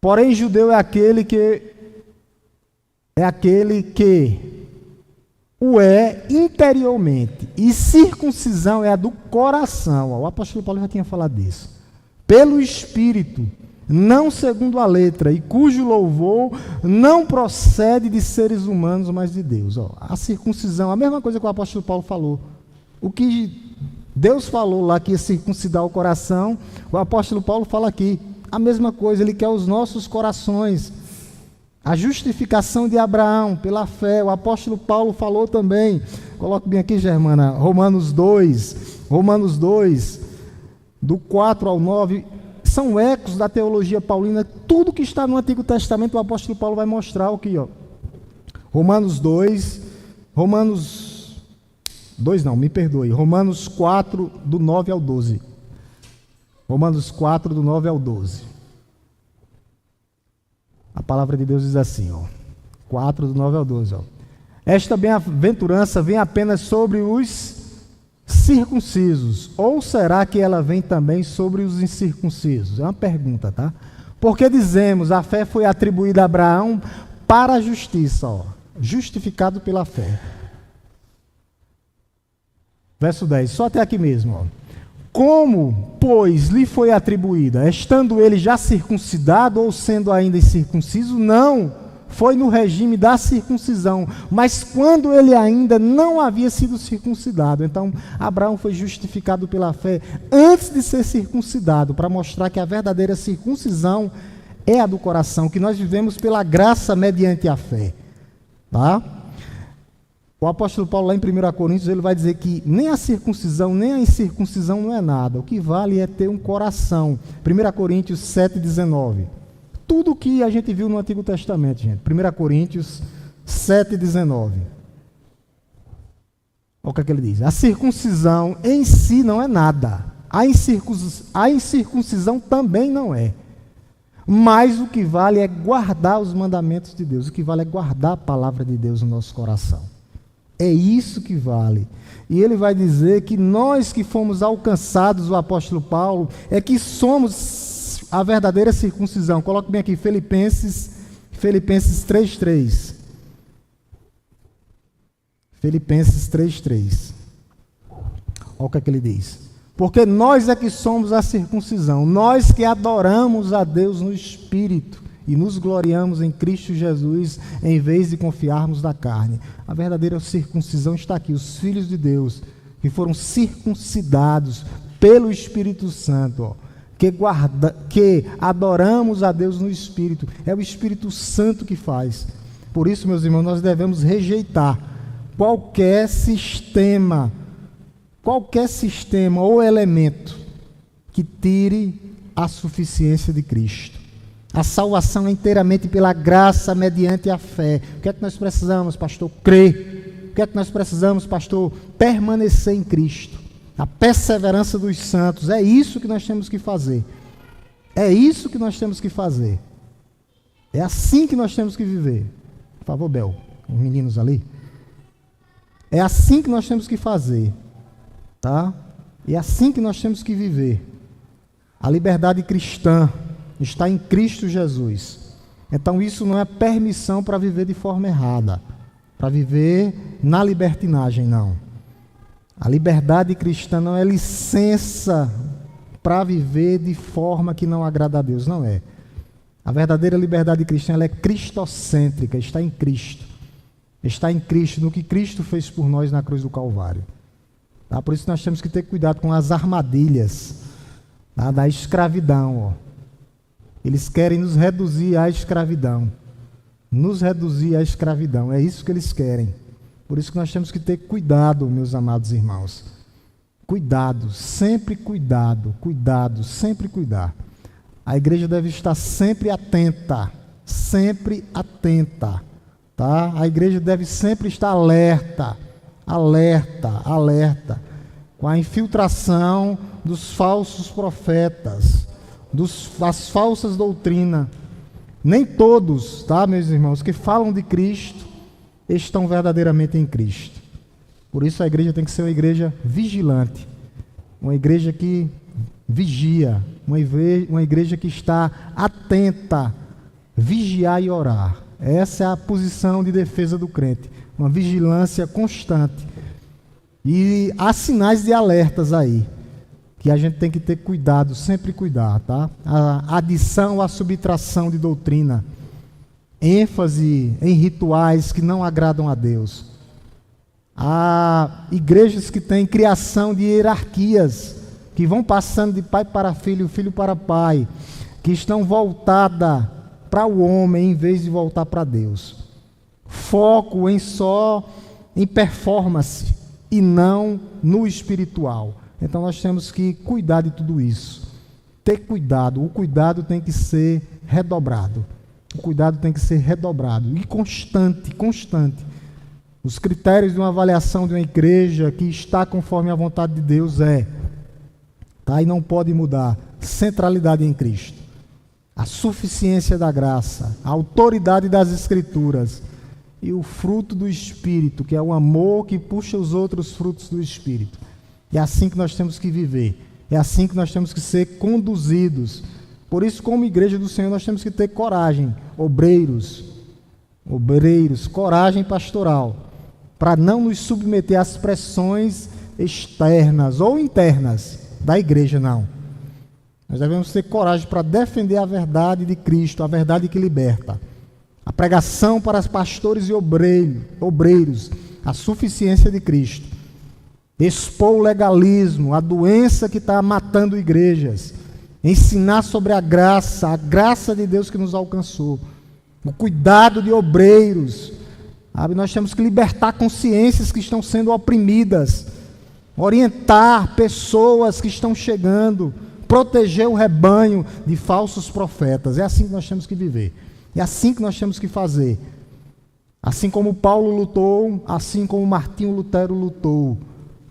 Porém, judeu é aquele que o é interiormente, e circuncisão é a do coração. O apóstolo Paulo já tinha falado disso. Pelo Espírito, não segundo a letra, e cujo louvor não procede de seres humanos, mas de Deus. A circuncisão, a mesma coisa que o apóstolo Paulo falou. O que Deus falou lá que ia circuncidar o coração, o apóstolo Paulo fala aqui. A mesma coisa, ele quer os nossos corações. A justificação de Abraão pela fé, o apóstolo Paulo falou também. Coloque bem aqui, Germana, Romanos 2, do 4 ao 9, são ecos da teologia paulina. Tudo que está no Antigo Testamento, o apóstolo Paulo vai mostrar aqui, ó. Romanos 4, do 9 ao 12. Romanos 4, do 9 ao 12. A palavra de Deus diz assim, ó, 4, do 9 ao 12. Ó. Esta bem-aventurança vem apenas sobre os circuncisos, ou será que ela vem também sobre os incircuncisos? É uma pergunta, tá? Porque dizemos, a fé foi atribuída a Abraão para a justiça, ó, justificado pela fé. Verso 10, só até aqui mesmo, ó. Como, pois, lhe foi atribuída? Estando ele já circuncidado ou sendo ainda incircunciso? Não, foi no regime da circuncisão, mas quando ele ainda não havia sido circuncidado. Então, Abraão foi justificado pela fé antes de ser circuncidado, para mostrar que a verdadeira circuncisão é a do coração, que nós vivemos pela graça mediante a fé. Tá? O apóstolo Paulo, lá em 1 Coríntios, ele vai dizer que nem a circuncisão, nem a incircuncisão não é nada. O que vale é ter um coração. 1 Coríntios 7,19. Tudo o que a gente viu no Antigo Testamento, gente. 1 Coríntios 7,19. Olha o que é que ele diz. A circuncisão em si não é nada. A incircuncisão também não é. Mas o que vale é guardar os mandamentos de Deus. O que vale é guardar a palavra de Deus no nosso coração. É isso que vale. E ele vai dizer que nós que fomos alcançados, o apóstolo Paulo, é que somos a verdadeira circuncisão. Coloque bem aqui, Filipenses 3:3. Filipenses 3:3. Olha o que é que ele diz. Porque nós é que somos a circuncisão, nós que adoramos a Deus no Espírito e nos gloriamos em Cristo Jesus, em vez de confiarmos na carne. A verdadeira circuncisão está aqui, os filhos de Deus, que foram circuncidados pelo Espírito Santo, ó, que adoramos a Deus no Espírito. É o Espírito Santo que faz. Por isso, meus irmãos, nós devemos rejeitar qualquer sistema ou elemento que tire a suficiência de Cristo. A salvação é inteiramente pela graça, mediante a fé. O que é que nós precisamos, pastor? Crer. O que é que nós precisamos, pastor? Permanecer em Cristo. A perseverança dos santos. É isso que nós temos que fazer. É isso que nós temos que fazer. É assim que nós temos que viver. Por favor, Bel, os meninos ali. É assim que nós temos que fazer. Tá? E é assim que nós temos que viver. A liberdade cristã está em Cristo Jesus. Então isso não é permissão para viver de forma errada, para viver na libertinagem, não. A liberdade cristã não é licença para viver de forma que não agrada a Deus, não é. A verdadeira liberdade cristã, ela é cristocêntrica, está em Cristo. Está em Cristo, no que Cristo fez por nós na cruz do Calvário. Tá? Por isso nós temos que ter cuidado com as armadilhas, tá, da escravidão, ó. Eles querem nos reduzir à escravidão. Nos reduzir à escravidão. É isso que eles querem. Por isso que nós temos que ter cuidado, meus amados irmãos. Cuidado, sempre cuidado. Cuidado, sempre cuidar. A igreja deve estar sempre atenta. Sempre atenta. Tá? A igreja deve sempre estar alerta. Alerta, alerta. Com a infiltração dos falsos profetas. Das falsas doutrinas. Nem todos, tá, meus irmãos, que falam de Cristo estão verdadeiramente em Cristo. Por isso a igreja tem que ser uma igreja vigilante, uma igreja que vigia, uma igreja que está atenta, vigiar e orar. Essa é a posição de defesa do crente, uma vigilância constante. E há sinais de alertas aí, que a gente tem que ter cuidado, sempre cuidar, tá? A adição, a subtração de doutrina, ênfase em rituais que não agradam a Deus. Há igrejas que têm criação de hierarquias, que vão passando de pai para filho, filho para pai, que estão voltadas para o homem em vez de voltar para Deus. Foco em performance e não no espiritual. Então nós temos que cuidar de tudo isso. Ter cuidado, o cuidado tem que ser redobrado. O cuidado tem que ser redobrado e constante, constante. Os critérios de uma avaliação de uma igreja que está conforme a vontade de Deus tá? E não pode mudar, centralidade em Cristo, a suficiência da graça, a autoridade das Escrituras e o fruto do Espírito, que é o amor que puxa os outros frutos do Espírito. É assim que nós temos que viver, é assim que nós temos que ser conduzidos. Por isso, como igreja do Senhor, nós temos que ter coragem, obreiros, coragem pastoral, para não nos submeter às pressões externas ou internas da igreja, não. Nós devemos ter coragem para defender a verdade de Cristo, a verdade que liberta. A pregação para os pastores e obreiros, a suficiência de Cristo. Expor o legalismo, a doença que está matando igrejas. Ensinar sobre a graça de Deus que nos alcançou. O cuidado de obreiros. Sabe? Nós temos que libertar consciências que estão sendo oprimidas. Orientar pessoas que estão chegando. Proteger o rebanho de falsos profetas. É assim que nós temos que viver. É assim que nós temos que fazer. Assim como Paulo lutou, assim como Martinho Lutero lutou.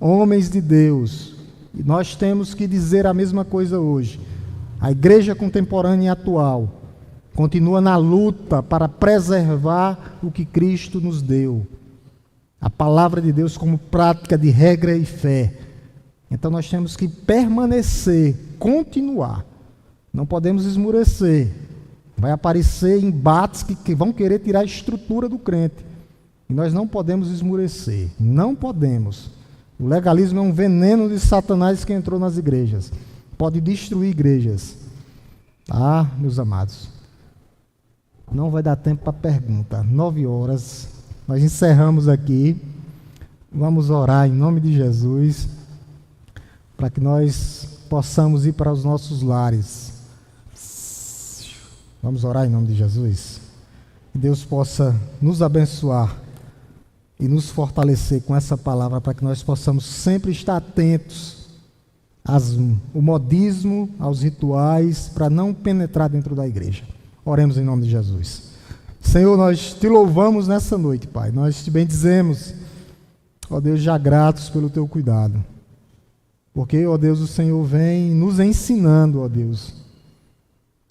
Homens de Deus. E nós temos que dizer a mesma coisa hoje. A igreja contemporânea e atual continua na luta para preservar o que Cristo nos deu. A palavra de Deus como prática de regra e fé. Então nós temos que permanecer, continuar. Não podemos esmurecer. Vai aparecer embates que vão querer tirar a estrutura do crente. E nós não podemos esmurecer. Não podemos. O legalismo é um veneno de Satanás que entrou nas igrejas. Pode destruir igrejas. Ah, meus amados. Não vai dar tempo para pergunta. 9h. Nós encerramos aqui. Vamos orar em nome de Jesus. Para que nós possamos ir para os nossos lares. Vamos orar em nome de Jesus. Que Deus possa nos abençoar e nos fortalecer com essa palavra para que nós possamos sempre estar atentos ao modismo, aos rituais, para não penetrar dentro da igreja. Oremos em nome de Jesus. Senhor, nós te louvamos nessa noite, Pai. Nós te bendizemos, ó Deus, já gratos pelo teu cuidado. Porque, ó Deus, o Senhor vem nos ensinando, ó Deus.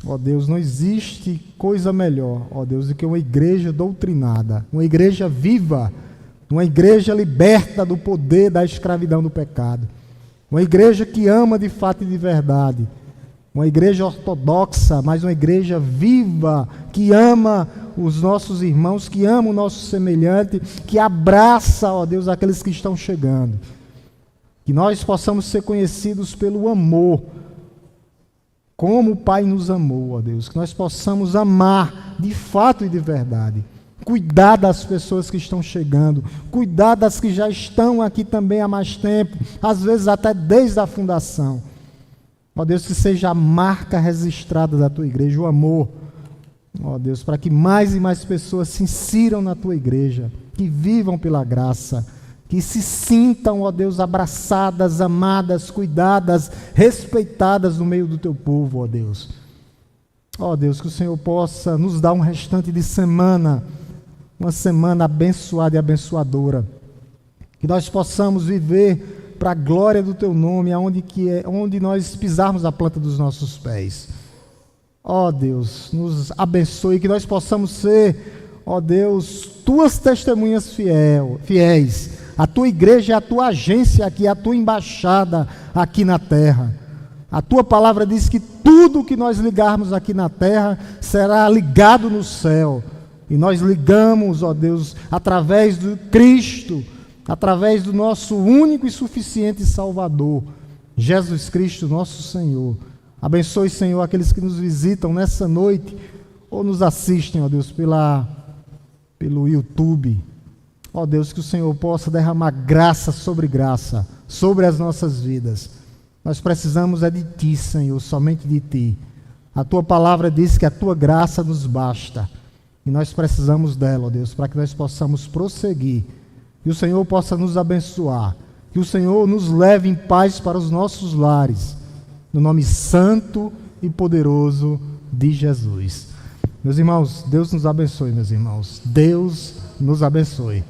Ó Deus, não existe coisa melhor, ó Deus, do que uma igreja doutrinada, uma igreja viva, uma igreja liberta do poder da escravidão do pecado. Uma igreja que ama de fato e de verdade. Uma igreja ortodoxa, mas uma igreja viva, que ama os nossos irmãos, que ama o nosso semelhante, que abraça, ó Deus, aqueles que estão chegando. Que nós possamos ser conhecidos pelo amor, como o Pai nos amou, ó Deus. Que nós possamos amar de fato e de verdade. Cuidar das pessoas que estão chegando, cuidar das que já estão aqui também há mais tempo, às vezes até desde a fundação. Ó Deus, que seja a marca registrada da tua igreja, o amor. Ó Deus, para que mais e mais pessoas se insiram na tua igreja, que vivam pela graça, que se sintam, ó Deus, abraçadas, amadas, cuidadas, respeitadas no meio do teu povo, ó Deus. Ó Deus, que o Senhor possa nos dar um restante de semana, uma semana abençoada e abençoadora. Que nós possamos viver para a glória do teu nome, onde nós pisarmos a planta dos nossos pés. Ó Deus, nos abençoe, que nós possamos ser, ó Deus, tuas testemunhas fiéis. A tua igreja é a tua agência aqui, a tua embaixada aqui na terra. A tua palavra diz que tudo que nós ligarmos aqui na terra será ligado no céu. E nós ligamos, ó Deus, através do Cristo, através do nosso único e suficiente Salvador, Jesus Cristo, nosso Senhor. Abençoe, Senhor, aqueles que nos visitam nessa noite ou nos assistem, ó Deus, pelo YouTube. Ó Deus, que o Senhor possa derramar graça sobre as nossas vidas. Nós precisamos é de Ti, Senhor, somente de Ti. A Tua palavra diz que a Tua graça nos basta. E nós precisamos dela, ó Deus, para que nós possamos prosseguir. Que o Senhor possa nos abençoar. Que o Senhor nos leve em paz para os nossos lares. No nome santo e poderoso de Jesus. Meus irmãos, Deus nos abençoe, meus irmãos. Deus nos abençoe.